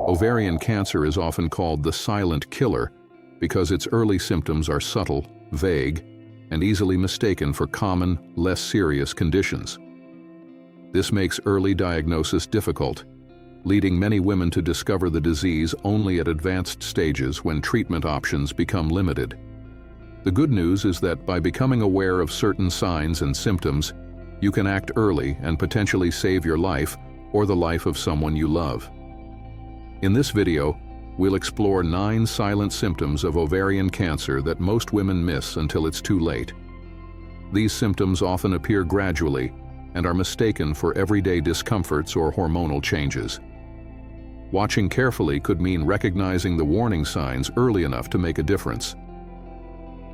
Ovarian cancer is often called the silent killer because its early symptoms are subtle, vague, and easily mistaken for common, less serious conditions. This makes early diagnosis difficult, leading many women to discover the disease only at advanced stages when treatment options become limited. The good news is that by becoming aware of certain signs and symptoms, you can act early and potentially save your life or the life of someone you love. In this video, we'll explore 9 silent symptoms of ovarian cancer that most women miss until it's too late. These symptoms often appear gradually and are mistaken for everyday discomforts or hormonal changes. Watching carefully could mean recognizing the warning signs early enough to make a difference.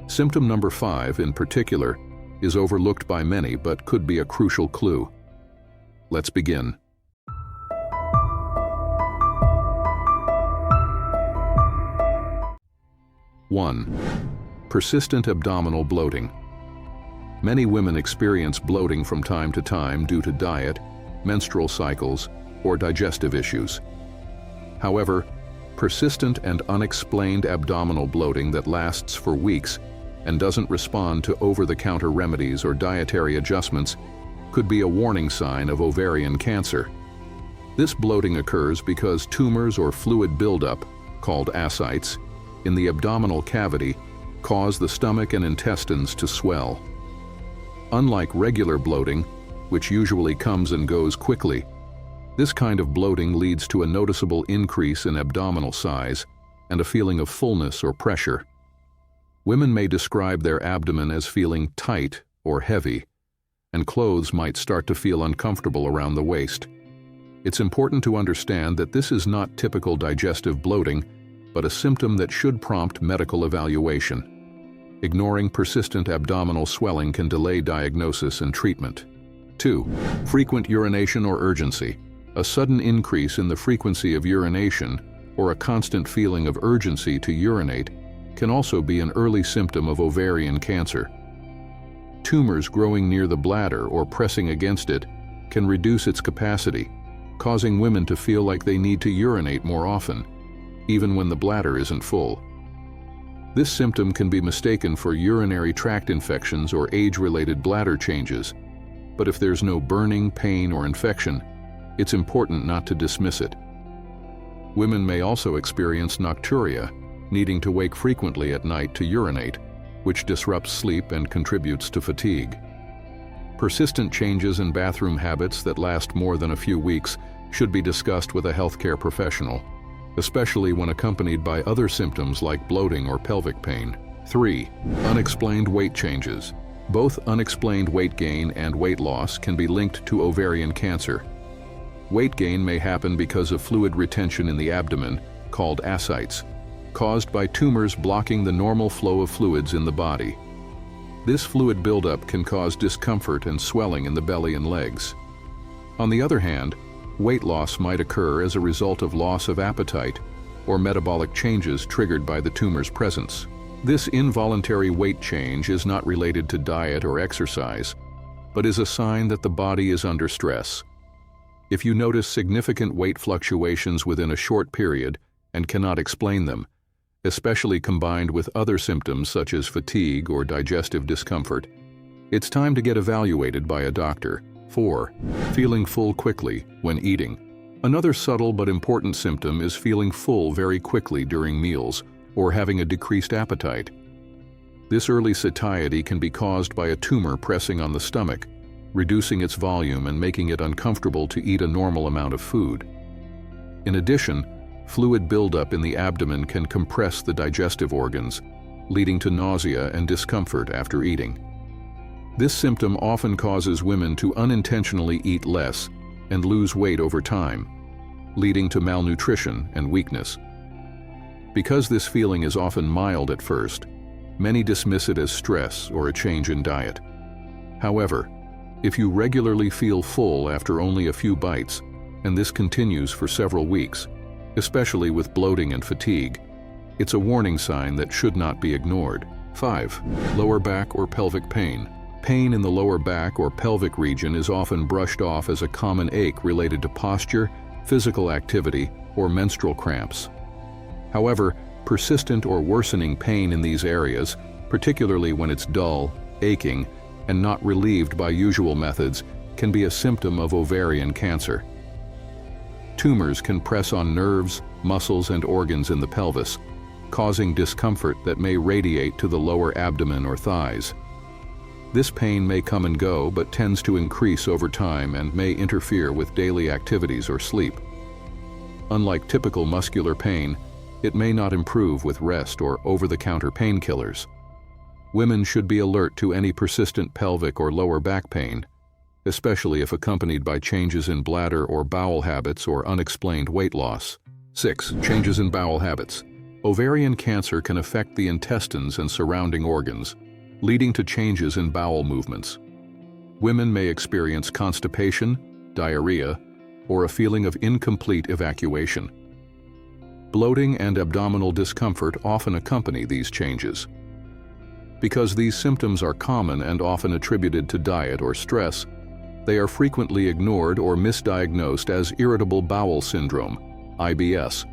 Symptom number 5, in particular, is overlooked by many but could be a crucial clue. Let's begin. 1. Persistent abdominal bloating. Many women experience bloating from time to time due to diet, menstrual cycles, or digestive issues. However, persistent and unexplained abdominal bloating that lasts for weeks and doesn't respond to over-the-counter remedies or dietary adjustments could be a warning sign of ovarian cancer. This bloating occurs because tumors or fluid buildup, called ascites, in the abdominal cavity cause the stomach and intestines to swell. Unlike regular bloating, which usually comes and goes quickly, this kind of bloating leads to a noticeable increase in abdominal size and a feeling of fullness or pressure. Women may describe their abdomen as feeling tight or heavy, and clothes might start to feel uncomfortable around the waist. It's important to understand that this is not typical digestive bloating, but a symptom that should prompt medical evaluation. Ignoring persistent abdominal swelling can delay diagnosis and treatment. 2. Frequent urination or urgency. A sudden increase in the frequency of urination or a constant feeling of urgency to urinate can also be an early symptom of ovarian cancer. Tumors growing near the bladder or pressing against it can reduce its capacity, causing women to feel like they need to urinate more often, even when the bladder isn't full. This symptom can be mistaken for urinary tract infections or age-related bladder changes, but if there's no burning, pain, or infection, it's important not to dismiss it. Women may also experience nocturia, needing to wake frequently at night to urinate, which disrupts sleep and contributes to fatigue. Persistent changes in bathroom habits that last more than a few weeks should be discussed with a healthcare professional, especially when accompanied by other symptoms like bloating or pelvic pain. 3. Unexplained weight changes. Both unexplained weight gain and weight loss can be linked to ovarian cancer. Weight gain may happen because of fluid retention in the abdomen, called ascites, caused by tumors blocking the normal flow of fluids in the body. This fluid buildup can cause discomfort and swelling in the belly and legs. On the other hand, weight loss might occur as a result of loss of appetite or metabolic changes triggered by the tumor's presence. This involuntary weight change is not related to diet or exercise, but is a sign that the body is under stress. If you notice significant weight fluctuations within a short period and cannot explain them, especially combined with other symptoms such as fatigue or digestive discomfort, it's time to get evaluated by a doctor. 4. Feeling full quickly when eating. Another subtle but important symptom is feeling full very quickly during meals or having a decreased appetite. This early satiety can be caused by a tumor pressing on the stomach, reducing its volume and making it uncomfortable to eat a normal amount of food. In addition, fluid buildup in the abdomen can compress the digestive organs, leading to nausea and discomfort after eating. This symptom often causes women to unintentionally eat less and lose weight over time, leading to malnutrition and weakness. Because this feeling is often mild at first, many dismiss it as stress or a change in diet. However, if you regularly feel full after only a few bites, and this continues for several weeks, especially with bloating and fatigue, it's a warning sign that should not be ignored. 5. Lower back or pelvic pain. Pain in the lower back or pelvic region is often brushed off as a common ache related to posture, physical activity, or menstrual cramps. However, persistent or worsening pain in these areas, particularly when it's dull, aching, and not relieved by usual methods, can be a symptom of ovarian cancer. Tumors can press on nerves, muscles, and organs in the pelvis, causing discomfort that may radiate to the lower abdomen or thighs. This pain may come and go, but tends to increase over time and may interfere with daily activities or sleep. Unlike typical muscular pain, it may not improve with rest or over-the-counter painkillers. Women should be alert to any persistent pelvic or lower back pain, especially if accompanied by changes in bladder or bowel habits or unexplained weight loss. 6. Changes in bowel habits. Ovarian cancer can affect the intestines and surrounding organs, leading to changes in bowel movements. Women may experience constipation, diarrhea, or a feeling of incomplete evacuation. Bloating and abdominal discomfort often accompany these changes. Because these symptoms are common and often attributed to diet or stress, they are frequently ignored or misdiagnosed as irritable bowel syndrome, IBS,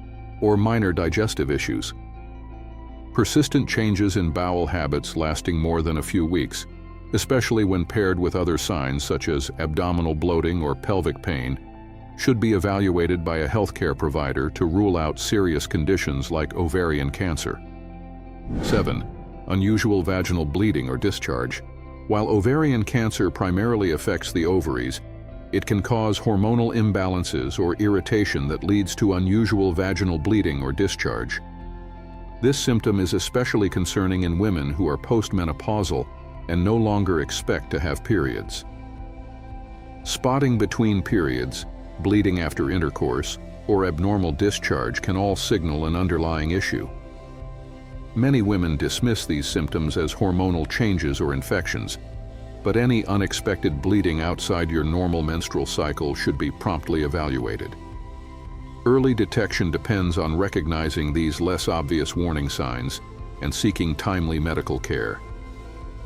or minor digestive issues. Persistent changes in bowel habits lasting more than a few weeks, especially when paired with other signs such as abdominal bloating or pelvic pain, should be evaluated by a healthcare provider to rule out serious conditions like ovarian cancer. 7. Unusual vaginal bleeding or discharge. While ovarian cancer primarily affects the ovaries, it can cause hormonal imbalances or irritation that leads to unusual vaginal bleeding or discharge. This symptom is especially concerning in women who are postmenopausal and no longer expect to have periods. Spotting between periods, bleeding after intercourse, or abnormal discharge can all signal an underlying issue. Many women dismiss these symptoms as hormonal changes or infections, but any unexpected bleeding outside your normal menstrual cycle should be promptly evaluated. Early detection depends on recognizing these less obvious warning signs and seeking timely medical care.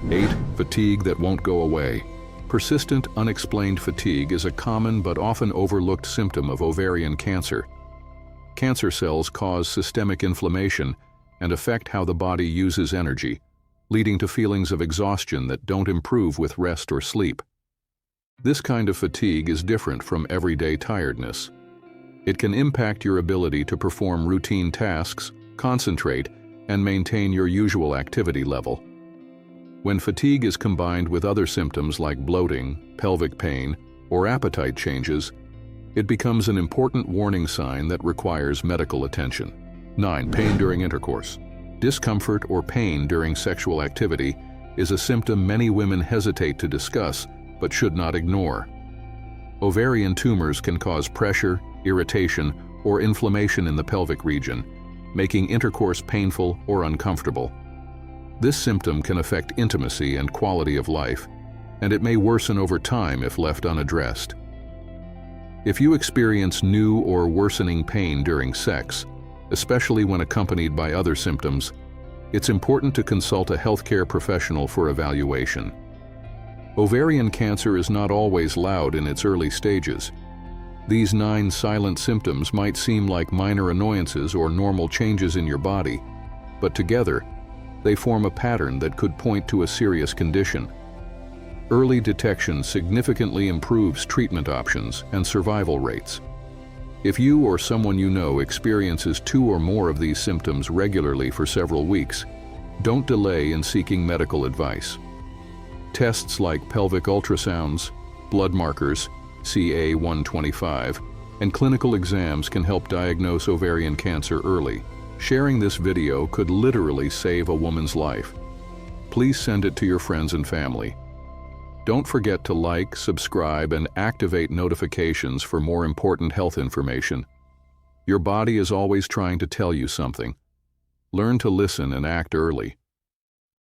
8. Fatigue that won't go away. Persistent, unexplained fatigue is a common but often overlooked symptom of ovarian cancer. Cancer cells cause systemic inflammation and affect how the body uses energy, leading to feelings of exhaustion that don't improve with rest or sleep. This kind of fatigue is different from everyday tiredness. It can impact your ability to perform routine tasks, concentrate, and maintain your usual activity level. When fatigue is combined with other symptoms like bloating, pelvic pain, or appetite changes, it becomes an important warning sign that requires medical attention. 9. Pain during intercourse. Discomfort or pain during sexual activity is a symptom many women hesitate to discuss but should not ignore. Ovarian tumors can cause pressure, irritation, or inflammation in the pelvic region, making intercourse painful or uncomfortable. This symptom can affect intimacy and quality of life, and it may worsen over time if left unaddressed. If you experience new or worsening pain during sex, especially when accompanied by other symptoms, it's important to consult a healthcare professional for evaluation. Ovarian cancer is not always loud in its early stages. These 9 silent symptoms might seem like minor annoyances or normal changes in your body, but together, they form a pattern that could point to a serious condition. Early detection significantly improves treatment options and survival rates. If you or someone you know experiences 2 or more of these symptoms regularly for several weeks, don't delay in seeking medical advice. Tests like pelvic ultrasounds, blood markers, CA-125, and clinical exams can help diagnose ovarian cancer early. Sharing this video could literally save a woman's life. Please send it to your friends and family. Don't forget to like, subscribe, and activate notifications for more important health information. Your body is always trying to tell you something. Learn to listen and act early.